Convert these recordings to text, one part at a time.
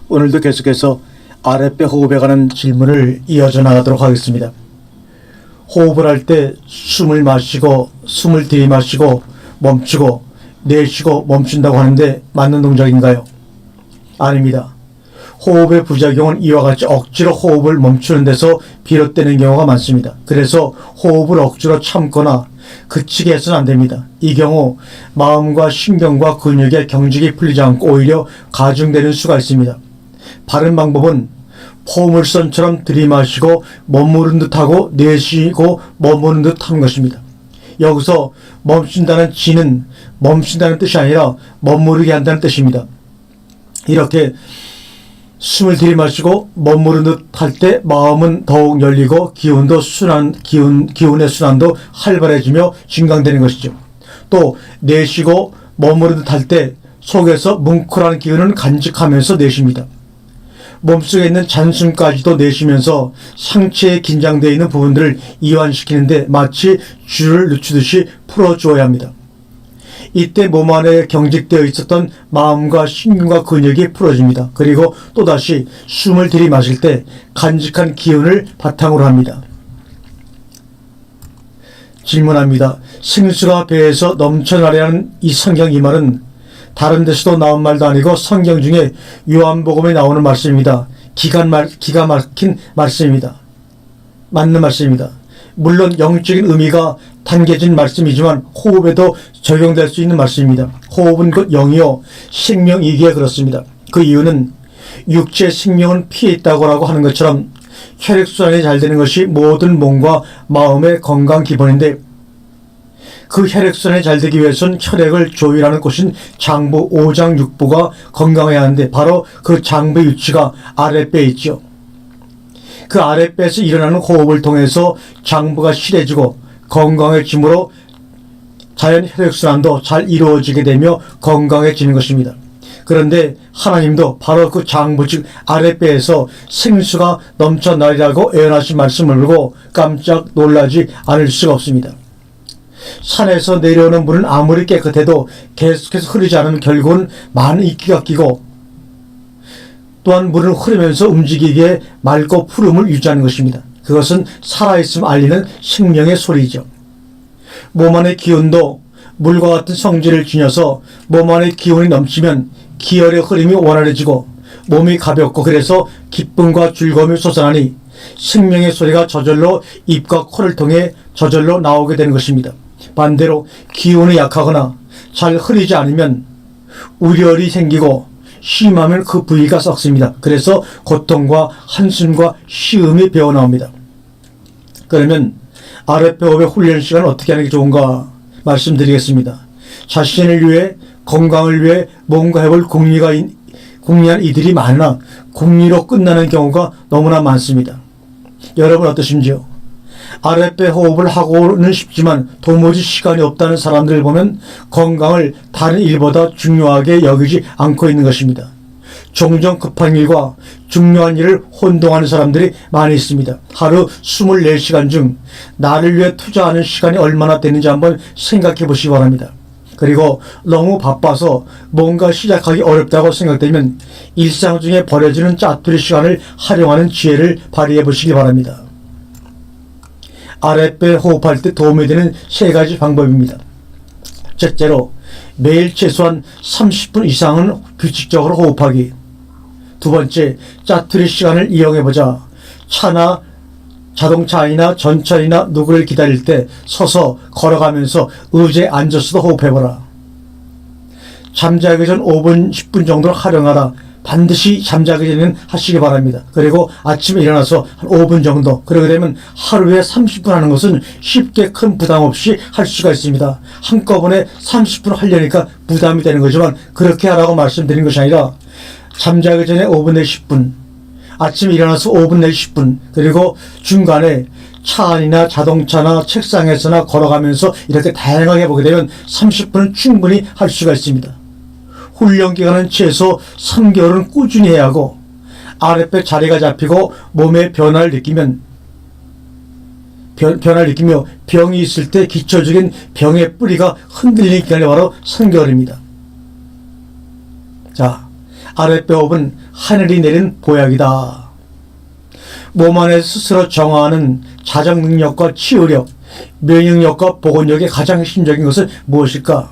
오늘도 계속해서 아랫배 호흡에 관한 질문을 이어져 나가도록 하겠습니다. 호흡을 할 때 숨을 마시고 숨을 들이마시고 멈추고 내쉬고 멈춘다고 하는데 맞는 동작인가요? 아닙니다. 호흡의 부작용은 이와 같이 억지로 호흡을 멈추는 데서 비롯되는 경우가 많습니다. 그래서 호흡을 억지로 참거나 그치게 해서는 안 됩니다. 이 경우 마음과 신경과 근육의 경직이 풀리지 않고 오히려 가중되는 수가 있습니다. 바른 방법은 포물선처럼 들이마시고 머무른 듯하고 내쉬고 머무른 듯 하는 것입니다. 여기서 멈춘다는 지는 멈춘다는 뜻이 아니라 머무르게 한다는 뜻입니다. 이렇게 숨을 들이마시고 머무른 듯 할 때 마음은 더욱 열리고 기운의 순환도 활발해지며 증강되는 것이죠. 또 내쉬고 머무른 듯 할 때 속에서 뭉클한 기운은 간직하면서 내쉽니다. 몸속에 있는 잔숨까지도 내쉬면서 상체에 긴장되어 있는 부분들을 이완시키는데 마치 줄을 늦추듯이 풀어주어야 합니다. 이때 몸 안에 경직되어 있었던 마음과 신경과 근육이 풀어집니다. 그리고 또다시 숨을 들이마실 때 간직한 기운을 바탕으로 합니다. 질문합니다. 생수가 배에서 넘쳐나려는 이 성경 이 말은 다른 데서도 나온 말도 아니고 성경 중에 요한복음에 나오는 말씀입니다. 기가 막힌 말씀입니다. 맞는 말씀입니다. 물론 영적인 의미가 담겨진 말씀이지만 호흡에도 적용될 수 있는 말씀입니다. 호흡은 곧 영이요 생명이기에 그렇습니다. 그 이유는 육체 생명은 피에 있다고 하는 것처럼 혈액순환이 잘 되는 것이 모든 몸과 마음의 건강 기본인데 그 혈액순환이 잘 되기 위해서는 혈액을 조율하는 곳인 장부 5장 6부가 건강해야 하는데 바로 그 장부의 위치가 아랫배에 있죠. 그 아랫배에서 일어나는 호흡을 통해서 장부가 실해지고 건강해지므로 자연 혈액순환도 잘 이루어지게 되며 건강해지는 것입니다. 그런데 하나님도 바로 그 장부 즉 아랫배에서 생수가 넘쳐나리라고 예언하신 말씀을 보고 깜짝 놀라지 않을 수가 없습니다. 산에서 내려오는 물은 아무리 깨끗해도 계속해서 흐르지 않으면 결국은 많은 이끼가 끼고 또한 물은 흐르면서 움직이기에 맑고 푸름을 유지하는 것입니다. 그것은 살아있음을 알리는 생명의 소리죠. 몸 안의 기운도 물과 같은 성질을 지녀서 몸 안의 기운이 넘치면 기혈의 흐름이 원활해지고 몸이 가볍고 그래서 기쁨과 즐거움이 솟아나니 생명의 소리가 저절로 입과 코를 통해 저절로 나오게 되는 것입니다. 반대로 기운이 약하거나 잘 흐르지 않으면 우열이 생기고 심하면 그 부위가 썩습니다. 그래서 고통과 한숨과 쉬음이 배어나옵니다. 그러면 아랫배 호흡의 훈련 시간은 어떻게 하는 게 좋은가 말씀드리겠습니다. 자신을 위해 건강을 위해 뭔가 해볼 궁리한 이들이 많으나 궁리로 끝나는 경우가 너무나 많습니다. 여러분 어떠신지요? 아랫배 호흡을 하고는 싶지만 도무지 시간이 없다는 사람들을 보면 건강을 다른 일보다 중요하게 여기지 않고 있는 것입니다. 종종 급한 일과 중요한 일을 혼동하는 사람들이 많이 있습니다. 하루 24시간 중 나를 위해 투자하는 시간이 얼마나 되는지 한번 생각해 보시기 바랍니다. 그리고 너무 바빠서 뭔가 시작하기 어렵다고 생각되면 일상 중에 버려지는 짜투리 시간을 활용하는 지혜를 발휘해 보시기 바랍니다. 아랫배 호흡할 때 도움이 되는 3가지 방법입니다. 첫째로 매일 최소한 30분 이상은 규칙적으로 호흡하기. 두 번째, 짜투리 시간을 이용해보자. 차나 자동차 안이나 전철이나 누구를 기다릴 때 서서 걸어가면서 의자에 앉아서도 호흡해보라. 잠자기 전 5분 10분 정도를 활용하라. 반드시 잠자기 전에는 하시기 바랍니다. 그리고 아침에 일어나서 한 5분 정도, 그러게 되면 하루에 30분 하는 것은 쉽게 큰 부담 없이 할 수가 있습니다. 한꺼번에 30분 하려니까 부담이 되는 거지만 그렇게 하라고 말씀드린 것이 아니라 잠자기 전에 5분 내지 10분, 아침에 일어나서 5분 내지 10분, 그리고 중간에 차 안이나 자동차나 책상에서나 걸어가면서 이렇게 다양하게 보게 되면 30분은 충분히 할 수가 있습니다. 훈련 기간은 최소 3개월은 꾸준히 해야 하고 아랫배 자리가 잡히고 몸의 변화를 느끼며 병이 있을 때 기초적인 병의 뿌리가 흔들리는 기간이 바로 3개월입니다. 자, 아랫배 호흡은 하늘이 내린 보약이다. 몸 안에 스스로 정화하는 자정 능력과 치유력, 면역력과 보건력의 가장 핵심적인 것은 무엇일까?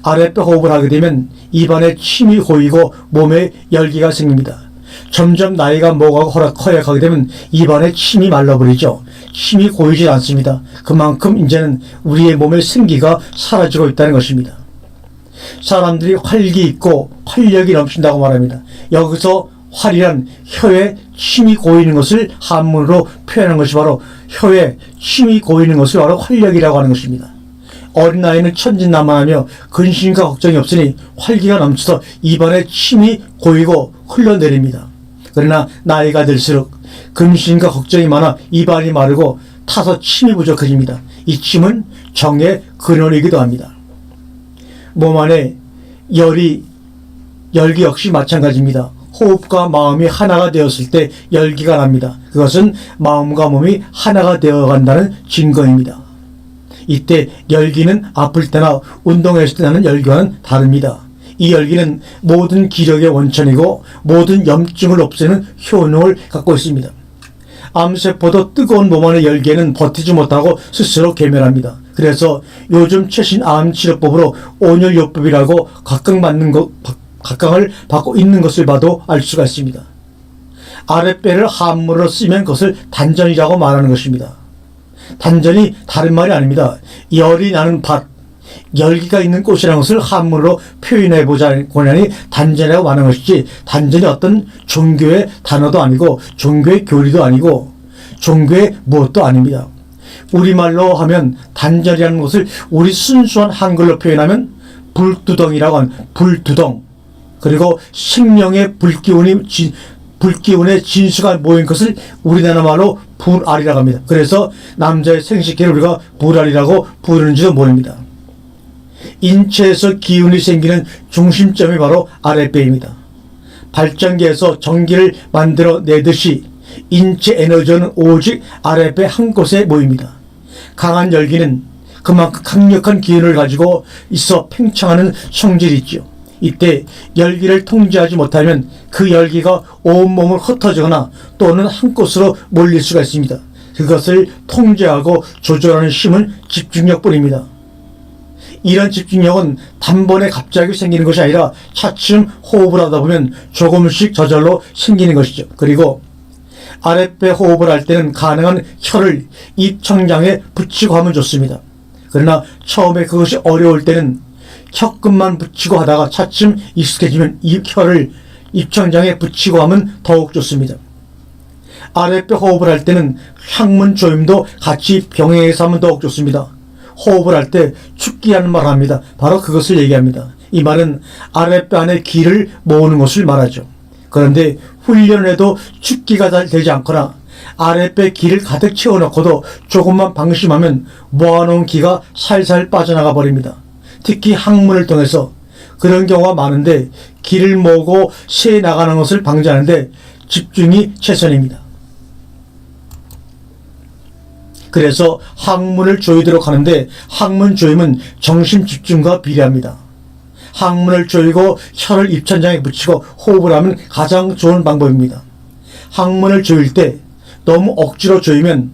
아랫배 호흡을 하게 되면 입안에 침이 고이고 몸에 열기가 생깁니다. 점점 나이가 먹어가고 허약하게 되면 입안에 침이 말라버리죠. 침이 고이지 않습니다. 그만큼 이제는 우리의 몸의 생기가 사라지고 있다는 것입니다. 사람들이 활기 있고 활력이 넘친다고 말합니다. 여기서 활이란 혀에 침이 고이는 것을 한문으로 표현한 것이 바로 혀에 침이 고이는 것을 바로 활력이라고 하는 것입니다. 어린 나이는 천진난만하며 근심과 걱정이 없으니 활기가 넘쳐서 입안에 침이 고이고 흘러내립니다. 그러나 나이가 들수록 근심과 걱정이 많아 입안이 마르고 타서 침이 부족해집니다. 이 침은 정의 근원이기도 합니다. 몸 안에 열기 역시 마찬가지입니다. 호흡과 마음이 하나가 되었을 때 열기가 납니다. 그것은 마음과 몸이 하나가 되어간다는 증거입니다. 이때 열기는 아플 때나 운동했을 때 나는 열기와는 다릅니다. 이 열기는 모든 기력의 원천이고 모든 염증을 없애는 효능을 갖고 있습니다. 암세포도 뜨거운 몸 안의 열기에는 버티지 못하고 스스로 괴멸합니다. 그래서 요즘 최신 암치료법으로 온열요법이라고 각광을 받고 있는 것을 봐도 알 수가 있습니다. 아랫배를 한문으로 쓰면 그것을 단전이라고 말하는 것입니다. 단전이 다른 말이 아닙니다. 열이 나는 밭, 열기가 있는 꽃이라는 것을 한문으로 표현해보자니 단전이라고 말하는 것이지, 단전이 어떤 종교의 단어도 아니고 종교의 교리도 아니고 종교의 무엇도 아닙니다. 우리말로 하면 단전이라는 것을 우리 순수한 한글로 표현하면 불두덩이라고 하는 불두덩, 그리고 생명의 불기운의 진수가 모인 것을 우리나라 말로 불알이라고 합니다. 그래서 남자의 생식기를 우리가 불알이라고 부르는지도 모릅니다. 인체에서 기운이 생기는 중심점이 바로 아랫배입니다. 발전기에서 전기를 만들어 내듯이 인체 에너지는 오직 아랫배 한 곳에 모입니다. 강한 열기는 그만큼 강력한 기운을 가지고 있어 팽창하는 성질이 있죠. 이때 열기를 통제하지 못하면 그 열기가 온몸을 흩어지거나 또는 한 곳으로 몰릴 수가 있습니다. 그것을 통제하고 조절하는 힘은 집중력뿐입니다. 이런 집중력은 단번에 갑자기 생기는 것이 아니라 차츰 호흡을 하다 보면 조금씩 저절로 생기는 것이죠. 그리고 아랫배 호흡을 할 때는 가능한 혀를 입천장에 붙이고 하면 좋습니다. 그러나 처음에 그것이 어려울 때는 혀끝만 붙이고 하다가 차츰 익숙해지면 혀를 입천장에 붙이고 하면 더욱 좋습니다. 아랫배 호흡을 할 때는 항문 조임도 같이 병행해서 하면 더욱 좋습니다. 호흡을 할 때 축기하는 말을 합니다. 바로 그것을 얘기합니다. 이 말은 아랫배 안에 기를 모으는 것을 말하죠. 그런데 훈련해도 축기가 잘 되지 않거나 아랫배 기를 가득 채워놓고도 조금만 방심하면 모아놓은 기가 살살 빠져나가 버립니다. 특히 항문을 통해서 그런 경우가 많은데 기를 모으고 새 나가는 것을 방지하는데 집중이 최선입니다. 그래서 항문을 조이도록 하는데 항문 조임은 정신 집중과 비례합니다. 항문을 조이고 혀를 입천장에 붙이고 호흡을 하면 가장 좋은 방법입니다. 항문을 조일 때 너무 억지로 조이면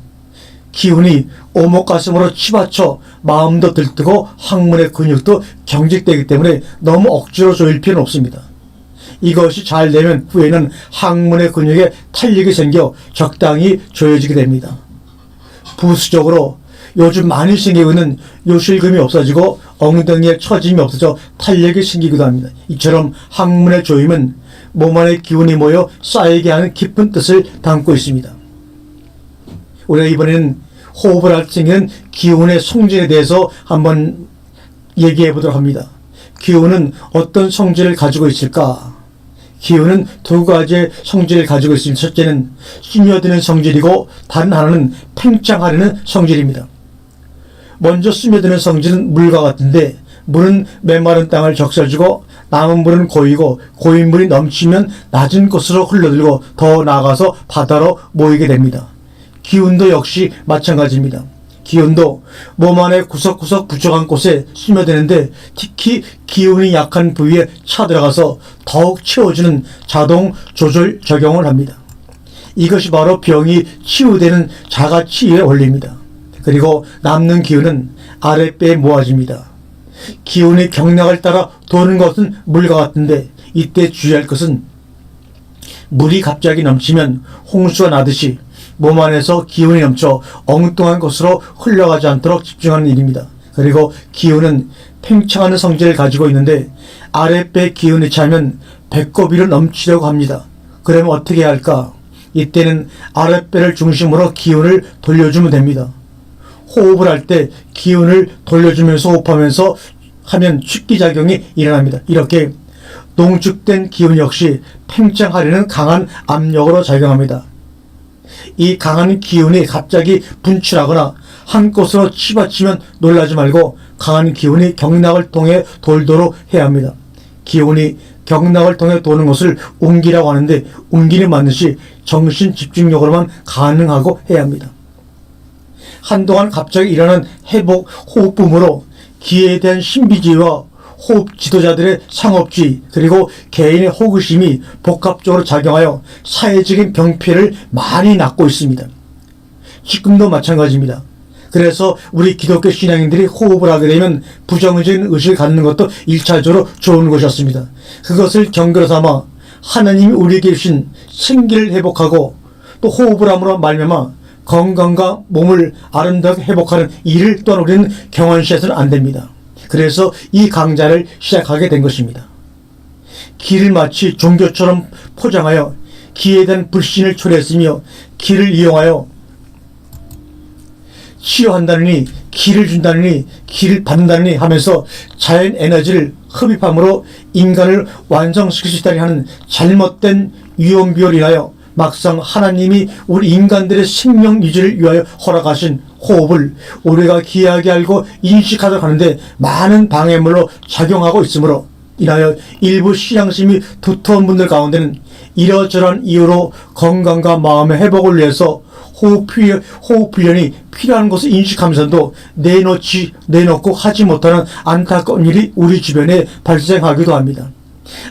기운이 오목가슴으로 치받쳐 마음도 들뜨고 항문의 근육도 경직되기 때문에 너무 억지로 조일 필요는 없습니다. 이것이 잘 되면 후에는 항문의 근육에 탄력이 생겨 적당히 조여지게 됩니다. 부수적으로 요즘 많이 생기고 있는 요실금이 없어지고 엉덩이에 처짐이 없어져 탄력이 생기기도 합니다. 이처럼 항문의 조임은 몸 안에 기운이 모여 쌓이게 하는 깊은 뜻을 담고 있습니다. 우리가 이번에는 호흡을 할 때 생기는 기운의 성질에 대해서 한번 얘기해 보도록 합니다. 기운은 어떤 성질을 가지고 있을까? 기운은 두 가지의 성질을 가지고 있습니다. 첫째는 스며드는 성질이고 다른 하나는 팽창하려는 성질입니다. 먼저 스며드는 성질은 물과 같은데 물은 메마른 땅을 적셔주고 남은 물은 고이고 고인 물이 넘치면 낮은 곳으로 흘러들고 더 나아가서 바다로 모이게 됩니다. 기운도 역시 마찬가지입니다. 기운도 몸 안에 구석구석 부족한 곳에 스며드는데 특히 기운이 약한 부위에 차들어가서 더욱 채워주는 자동 조절 작용을 합니다. 이것이 바로 병이 치유되는 자가치유의 원리입니다. 그리고 남는 기운은 아랫배에 모아집니다. 기운이 경락을 따라 도는 것은 물과 같은데 이때 주의할 것은 물이 갑자기 넘치면 홍수가 나듯이 몸 안에서 기운이 넘쳐 엉뚱한 곳으로 흘러가지 않도록 집중하는 일입니다. 그리고 기운은 팽창하는 성질을 가지고 있는데 아랫배 기운이 차면 배꼽 위로 넘치려고 합니다. 그러면 어떻게 해야 할까? 이때는 아랫배를 중심으로 기운을 돌려주면 됩니다. 호흡을 할 때 기운을 돌려주면서 호흡하면서 하면 축기작용이 일어납니다. 이렇게 농축된 기운 역시 팽창하려는 강한 압력으로 작용합니다. 이 강한 기운이 갑자기 분출하거나 한 곳으로 치받치면 놀라지 말고 강한 기운이 경락을 통해 돌도록 해야 합니다. 기운이 경락을 통해 도는 것을 운기라고 하는데 운기는 반드시 정신 집중력으로만 가능하고 해야 합니다. 한동안 갑자기 일어난 회복 호흡붐으로 기에 대한 신비주의와 호흡 지도자들의 상업주의 그리고 개인의 호기심이 복합적으로 작용하여 사회적인 병폐를 많이 낳고 있습니다. 지금도 마찬가지입니다. 그래서 우리 기독교 신앙인들이 호흡을 하게 되면 부정적인 의식을 갖는 것도 1차적으로 좋은 것이었습니다. 그것을 경계로 삼아 하나님이 우리에게 주신 생기를 회복하고 또 호흡을 함으로 말미암아 건강과 몸을 아름답게 회복하는 일을 또한 우리는 경원시해서는 안 됩니다. 그래서 이 강좌를 시작하게 된 것입니다. 기를 마치 종교처럼 포장하여 기에 대한 불신을 초래했으며 기를 이용하여 치유한다느니 기를 준다느니 기를 받는다느니 하면서 자연 에너지를 흡입함으로 인간을 완성시킬 수 있다니 하는 잘못된 유언비어를 인하여 막상 하나님이 우리 인간들의 생명 유지를 위하여 허락하신 호흡을 우리가 귀하게 알고 인식하도록 하는데 많은 방해물로 작용하고 있으므로 인하여 일부 신앙심이 두터운 분들 가운데는 이러저러한 이유로 건강과 마음의 회복을 위해서 호흡 훈련이 필요한 것을 인식하면서도 내놓고 하지 못하는 안타까운 일이 우리 주변에 발생하기도 합니다.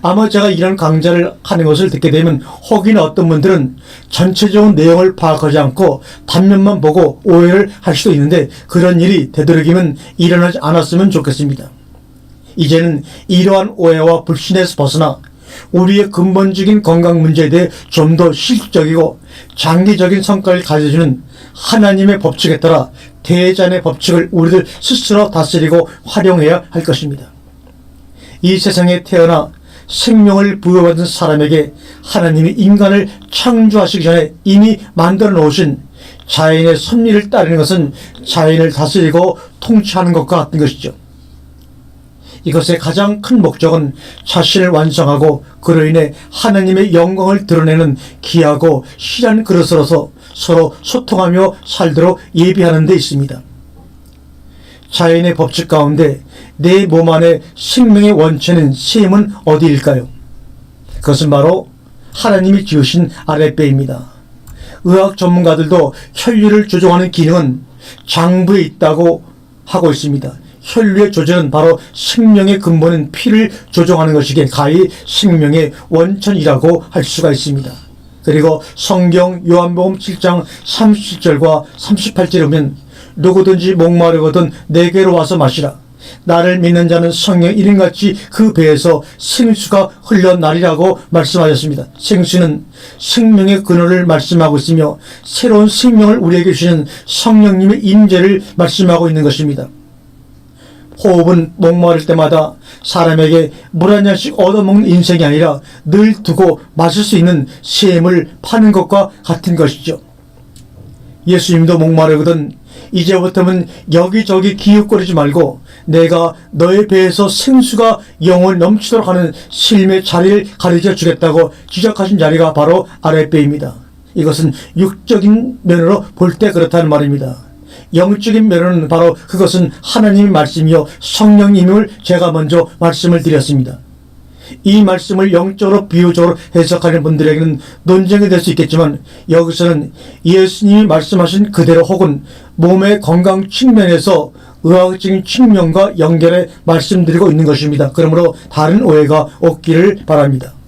아마 제가 이런 강좌를 하는 것을 듣게 되면 혹이나 어떤 분들은 전체적인 내용을 파악하지 않고 단면만 보고 오해를 할 수도 있는데 그런 일이 되도록이면 일어나지 않았으면 좋겠습니다. 이제는 이러한 오해와 불신에서 벗어나 우리의 근본적인 건강 문제에 대해 좀 더 실질적이고 장기적인 성과를 가져주는 하나님의 법칙에 따라 대자연의 법칙을 우리들 스스로 다스리고 활용해야 할 것입니다. 이 세상에 태어나 생명을 부여받은 사람에게 하나님이 인간을 창조하시기 전에 이미 만들어 놓으신 자연의 섭리를 따르는 것은 자연을 다스리고 통치하는 것과 같은 것이죠. 이것의 가장 큰 목적은 자신을 완성하고 그로 인해 하나님의 영광을 드러내는 귀하고 실한 그릇으로서 서로 소통하며 살도록 예비하는 데 있습니다. 자연의 법칙 가운데 내 몸 안에 생명의 원체는 셈은 어디일까요? 그것은 바로 하나님이 지으신 아랫배입니다. 의학 전문가들도 혈류를 조종하는 기능은 장부에 있다고 하고 있습니다. 혈류의 조절은 바로 생명의 근본인 피를 조종하는 것이기에 가히 생명의 원천이라고 할 수가 있습니다. 그리고 성경 요한복음 7장 37절과 38절에 보면 누구든지 목마르거든 내게로 와서 마시라. 나를 믿는 자는 성령 이름같이 그 배에서 생수가 흘러나리라고 말씀하셨습니다. 생수는 생명의 근원을 말씀하고 있으며 새로운 생명을 우리에게 주시는 성령님의 임재를 말씀하고 있는 것입니다. 호흡은 목마를 때마다 사람에게 물 한 잔씩 얻어먹는 인생이 아니라 늘 두고 마실 수 있는 샘을 파는 것과 같은 것이죠. 예수님도 목마르거든 이제부터는 여기저기 기웃거리지 말고 내가 너의 배에서 생수가 영원히 넘치도록 하는 쉼의 자리를 가르쳐 주겠다고 지적하신 자리가 바로 아랫배입니다. 이것은 육적인 면으로 볼 때 그렇다는 말입니다. 영적인 면은 바로 그것은 하나님의 말씀이요 성령님을 제가 먼저 말씀을 드렸습니다. 이 말씀을 영적으로 비유적으로 해석하는 분들에게는 논쟁이 될 수 있겠지만 여기서는 예수님이 말씀하신 그대로 혹은 몸의 건강 측면에서 의학적인 측면과 연결해 말씀드리고 있는 것입니다. 그러므로 다른 오해가 없기를 바랍니다.